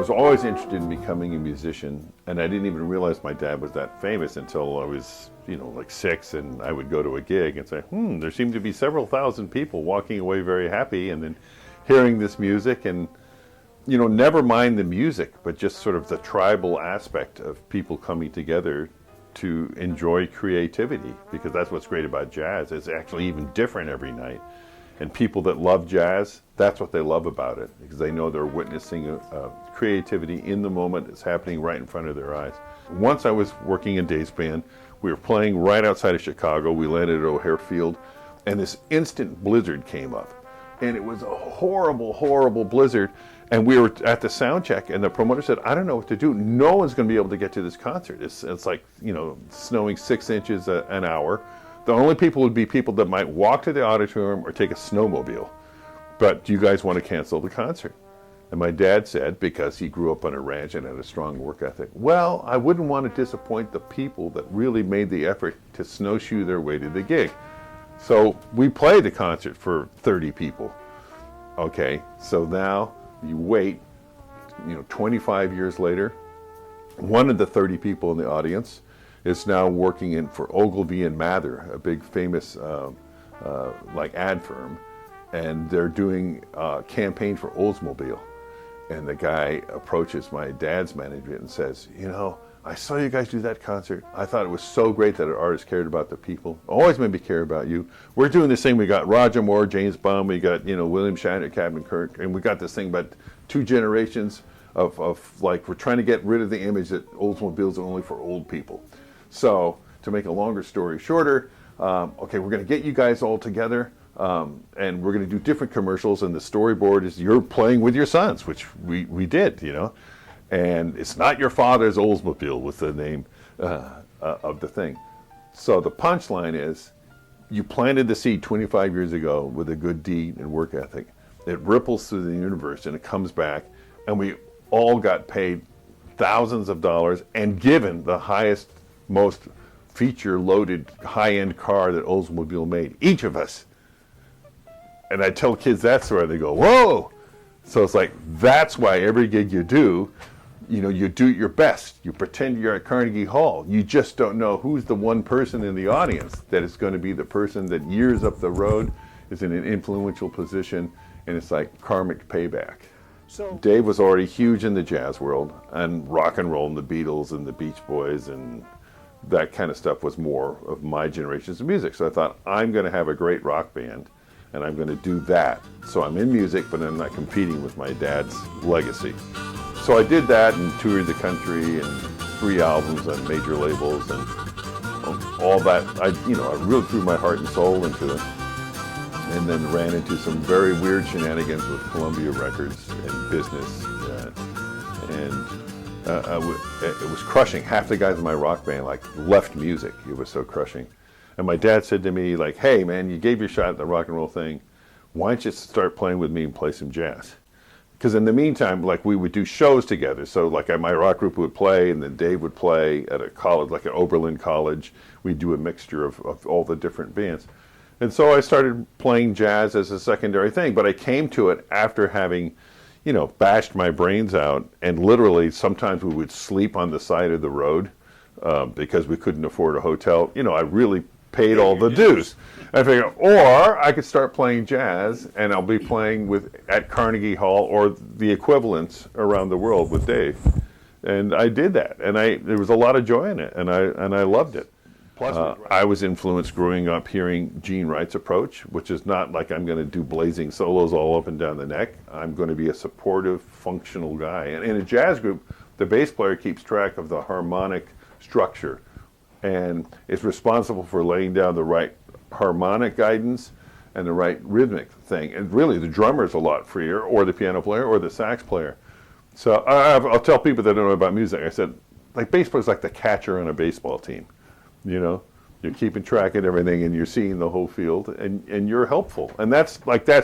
was always interested in becoming a musician, and I didn't even realize my dad was that famous until I was, like 6, and I would go to a gig and say, there seem to be several thousand people walking away very happy, and then hearing this music, and, never mind the music, but just sort of the tribal aspect of people coming together to enjoy creativity, because that's what's great about jazz. It's actually even different every night. And people that love jazz, that's what they love about it, because they know they're witnessing creativity in the moment. It's happening right in front of their eyes. Once I was working in Dave's band, we were playing right outside of Chicago. We landed at O'Hare Field, and this instant blizzard came up. And it was a horrible, horrible blizzard. And we were at the sound check, and the promoter said, I don't know what to do. No one's going to be able to get to this concert. It's like, snowing 6 inches an hour. The only people would be people that might walk to the auditorium or take a snowmobile. But do you guys want to cancel the concert? And my dad said, because he grew up on a ranch and had a strong work ethic, well, I wouldn't want to disappoint the people that really made the effort to snowshoe their way to the gig. So we played the concert for 30 people. Okay, so now you wait, 25 years later, one of the 30 people in the audience is now working for Ogilvy and Mather, a big famous ad firm, and they're doing a campaign for Oldsmobile. And the guy approaches my dad's management and says, I saw you guys do that concert. I thought it was so great that an artist cared about the people. Always made me care about you. We're doing this thing. We got Roger Moore, James Bond, we got William Shatner, Captain Kirk, and we got this thing about 2 generations of we're trying to get rid of the image that Oldsmobiles are only for old people. So, to make a longer story shorter, okay, we're going to get you guys all together, and we're going to do different commercials, and the storyboard is you're playing with your sons, which we did, and it's not your father's Oldsmobile was the name of the thing. So the punchline is, you planted the seed 25 years ago with a good deed and work ethic. It ripples through the universe, and it comes back, and we all got paid thousands of dollars and given the highest, most feature-loaded, high-end car that Oldsmobile made, each of us. And I tell kids that story, they go, whoa! So it's like, that's why every gig you do, you do your best. You pretend you're at Carnegie Hall. You just don't know who's the one person in the audience that is going to be the person that years up the road is in an influential position, and it's like karmic payback. So Dave was already huge in the jazz world, and rock and roll and the Beatles and the Beach Boys and that kind of stuff was more of my generation's music. So I thought, I'm going to have a great rock band, and I'm going to do that. So I'm in music, but I'm not competing with my dad's legacy. So I did that and toured the country and 3 albums on major labels and all that. I really threw my heart and soul into it, and then ran into some very weird shenanigans with Columbia Records and business, it was crushing. Half the guys in my rock band left music. It was so crushing. And my dad said to me, hey man, you gave your shot at the rock and roll thing. Why don't you start playing with me and play some jazz? Because in the meantime, we would do shows together. So my rock group would play, and then Dave would play at a college, like at Oberlin College. We'd do a mixture of all the different bands. And so I started playing jazz as a secondary thing, but I came to it after having, bashed my brains out, and literally sometimes we would sleep on the side of the road because we couldn't afford a hotel. I really paid all the dues. I figured, or I could start playing jazz, and I'll be playing at Carnegie Hall or the equivalents around the world with Dave. And I did that, and there was a lot of joy in it, and I loved it. I was influenced growing up hearing Gene Wright's approach, which is not like I'm going to do blazing solos all up and down the neck. I'm going to be a supportive, functional guy. And in a jazz group, the bass player keeps track of the harmonic structure and is responsible for laying down the right harmonic guidance and the right rhythmic thing. And really, the drummer is a lot freer, or the piano player, or the sax player. So I'll tell people that don't know about music, I said, bass player's like the catcher on a baseball team. You're keeping track of everything, and you're seeing the whole field, and you're helpful. And that's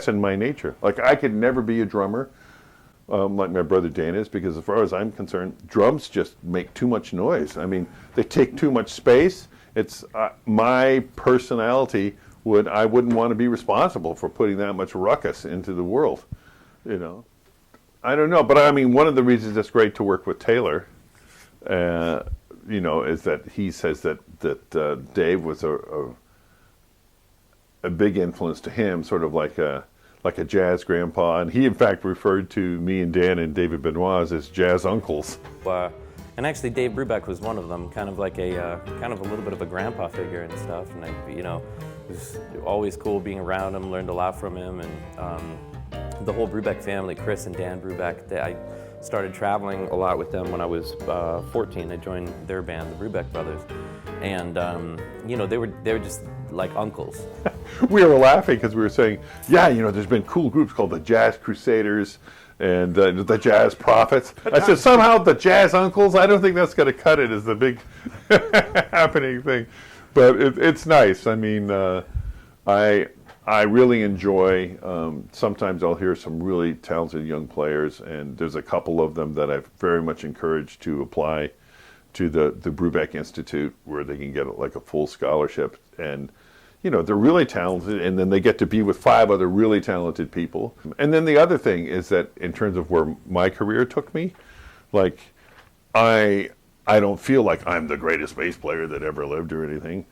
in my nature. I could never be a drummer like my brother Dan is, because as far as I'm concerned, drums just make too much noise. I mean, they take too much space. It's my personality I wouldn't want to be responsible for putting that much ruckus into the world. I don't know, but I mean, one of the reasons it's great to work with Taylor, is that he says that Dave was a big influence to him, sort of like a jazz grandpa, and he in fact referred to me and Dan and David Benoit as jazz uncles. And actually, Dave Brubeck was one of them, kind of like a little bit of a grandpa figure and stuff. And it was always cool being around him. Learned a lot from him, and the whole Brubeck family, Chris and Dan Brubeck. I started traveling a lot with them when I was 14. I joined their band, the Brubeck Brothers, and they were just like uncles. We were laughing because we were saying, there's been cool groups called the Jazz Crusaders and the Jazz Prophets. I said, somehow the Jazz Uncles, I don't think that's going to cut it as the big happening thing. But it's nice. I mean, I really enjoy, sometimes I'll hear some really talented young players, and there's a couple of them that I've very much encouraged to apply to the Brubeck Institute, where they can get like a full scholarship. And they're really talented, and then they get to be with 5 other really talented people. And then the other thing is that in terms of where my career took me, like I don't feel like I'm the greatest bass player that ever lived or anything,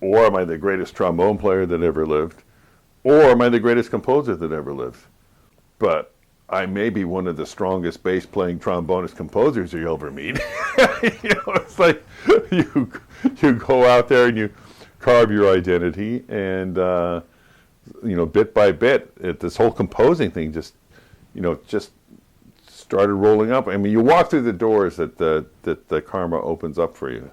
or am I the greatest trombone player that ever lived, or am I the greatest composer that ever lived? But I may be one of the strongest bass playing trombonist composers you'll ever meet. It's like you go out there and you carve your identity, and bit by bit, this whole composing thing just started rolling up. I mean, you walk through the doors that the karma opens up for you.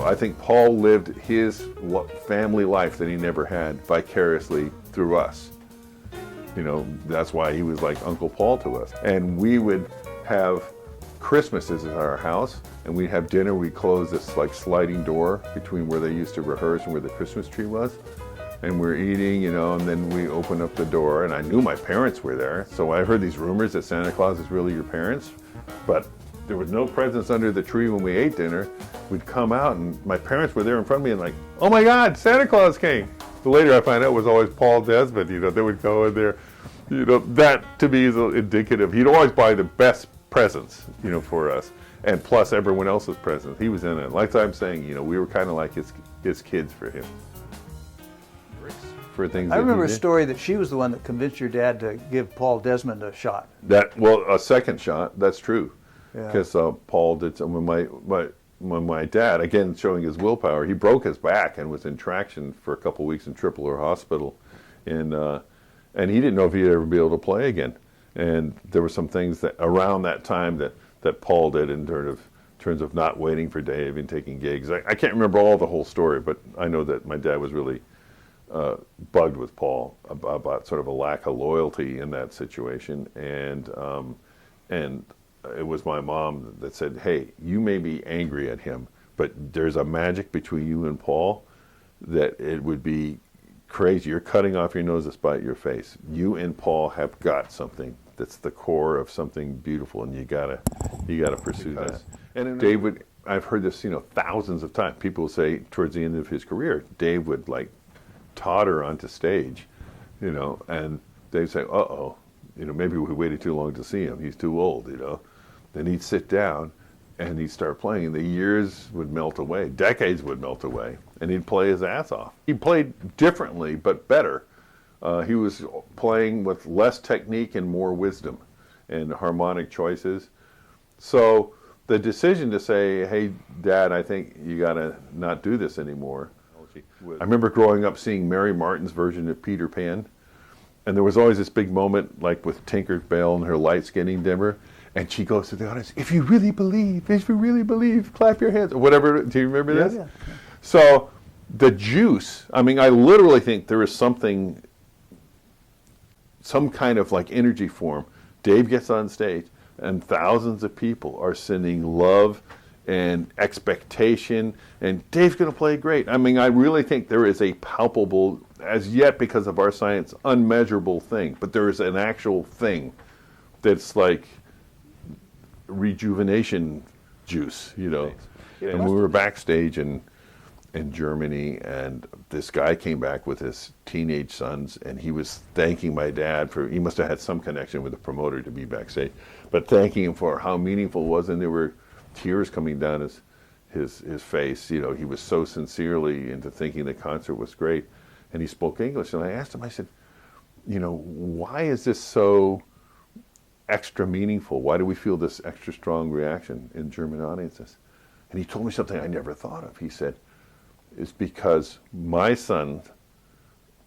I think Paul lived his family life that he never had vicariously through us. That's why he was like Uncle Paul to us. And we would have Christmases at our house, and we'd have dinner. We'd close this like sliding door between where they used to rehearse and where the Christmas tree was. And we're eating, and then we open up the door, and I knew my parents were there. So I heard these rumors that Santa Claus is really your parents, but there was no presents under the tree when we ate dinner. We'd come out, and my parents were there in front of me, and like, oh my God, Santa Claus came. But later I find out it was always Paul Desmond. They would go in there. That to me is indicative. He'd always buy the best presents, for us, and plus everyone else's presents. He was in it. Like I'm saying, we were kind of like his kids for him. For things. I remember a story that she was the one that convinced your dad to give Paul Desmond a shot. A second shot. That's true. Yeah. Because Paul did some. When my dad, again showing his willpower, he broke his back and was in traction for a couple of weeks in Triple R Hospital, and he didn't know if he'd ever be able to play again. And there were some things that around that time that Paul did in terms of not waiting for Dave and taking gigs. I can't remember all the whole story, but I know that my dad was really bugged with Paul about sort of a lack of loyalty in that situation, and it was my mom that said, hey, you may be angry at him, but there's a magic between you and Paul that it would be crazy. You're cutting off your nose to spite your face. You and Paul have got something that's the core of something beautiful, and you gotta pursue that. And Dave would, I've heard this, thousands of times. People say towards the end of his career, Dave would like totter onto stage, and they'd say, uh-oh, maybe we waited too long to see him. He's too old, Then he'd sit down and he'd start playing. The years would melt away. Decades would melt away. And he'd play his ass off. He played differently, but better. He was playing with less technique and more wisdom and harmonic choices. So the decision to say, hey, Dad, I think you got to not do this anymore. I remember growing up seeing Mary Martin's version of Peter Pan. And there was always this big moment, like with Tinker Bell and her lights getting dimmer. And she goes to the audience, if you really believe, clap your hands. Or whatever, do you remember this? Yeah. So the juice, I literally think there is some kind of like energy form. Dave gets on stage and thousands of people are sending love and expectation, and Dave's going to play great. I really think there is a palpable, as yet because of our science, unmeasurable thing, but there is an actual thing that's like rejuvenation juice, And we were backstage, and in Germany, and this guy came back with his teenage sons, and he was thanking my dad for, he must have had some connection with the promoter to be backstage, but thanking him for how meaningful it was, and there were tears coming down his face. You know, he was so sincerely into thinking the concert was great, and he spoke English, and I asked him, I said, you know, why is this so extra meaningful? Why do we feel this extra strong reaction in German audiences? And he told me something I never thought of. He said, it's because my son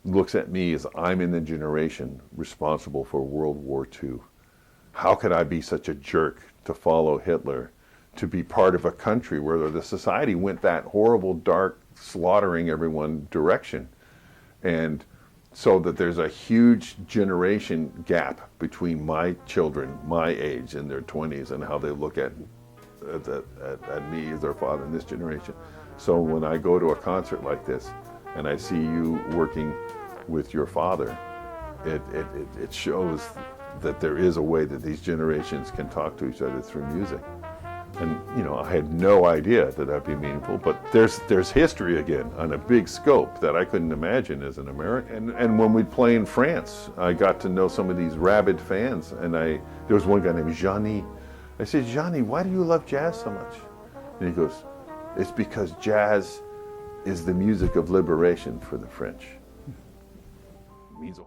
looks at me as I'm in the generation responsible for World War II. How could I be such a jerk to follow Hitler, to be part of a country where the society went that horrible, dark, slaughtering everyone direction? And so that there's a huge generation gap between my children, my age, in their 20s, and how they look at me as their father in this generation. So when I go to a concert like this, and I see you working with your father, it shows that there is a way that these generations can talk to each other through music. And you know, I had no idea that that'd be meaningful, but there's history again on a big scope that I couldn't imagine as an American. And when we'd play in France, I got to know some of these rabid fans, and there was one guy named Johnny. I said, Johnny, why do you love jazz so much? And he goes, it's because jazz is the music of liberation for the French. It means a